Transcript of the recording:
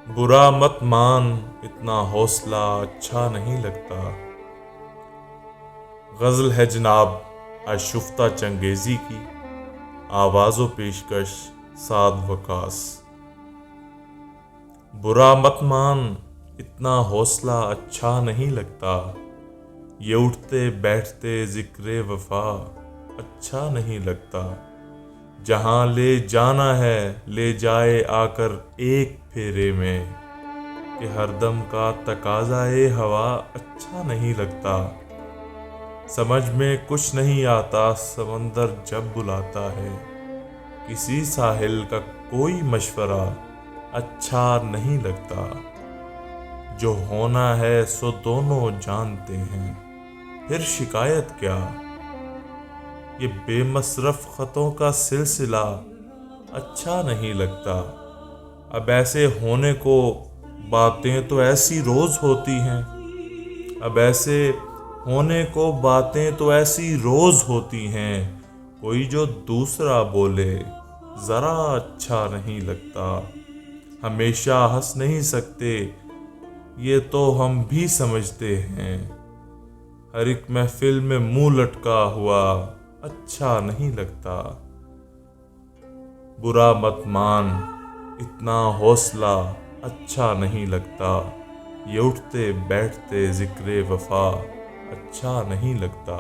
برا مت مان، اتنا حوصلہ اچھا نہیں لگتا۔ غزل ہے جناب آشفتہ چنگیزی کی، آواز و پیشکش سعد وقاص۔ برا مت مان، اتنا حوصلہ اچھا نہیں لگتا، یہ اٹھتے بیٹھتے ذکر وفا اچھا نہیں لگتا۔ جہاں لے جانا ہے لے جائے آ کر ایک پھیرے میں، کہ ہر دم کا تقاضائے ہوا اچھا نہیں لگتا۔ سمجھ میں کچھ نہیں آتا سمندر جب بلاتا ہے، کسی ساحل کا کوئی مشورہ اچھا نہیں لگتا۔ جو ہونا ہے سو دونوں جانتے ہیں، پھر شکایت کیا؟ یہ بے مصرف خطوں کا سلسلہ اچھا نہیں لگتا۔ اب ایسے ہونے کو باتیں تو ایسی روز ہوتی ہیں، اب ایسے ہونے کو باتیں تو ایسی روز ہوتی ہیں، کوئی جو دوسرا بولے ذرا اچھا نہیں لگتا۔ ہمیشہ ہنس نہیں سکتے یہ تو ہم بھی سمجھتے ہیں، ہر ایک محفل میں منہ لٹکا ہوا اچھا نہیں لگتا۔ برا مت مان، اتنا حوصلہ اچھا نہیں لگتا، یہ اٹھتے بیٹھتے ذکر وفا اچھا نہیں لگتا۔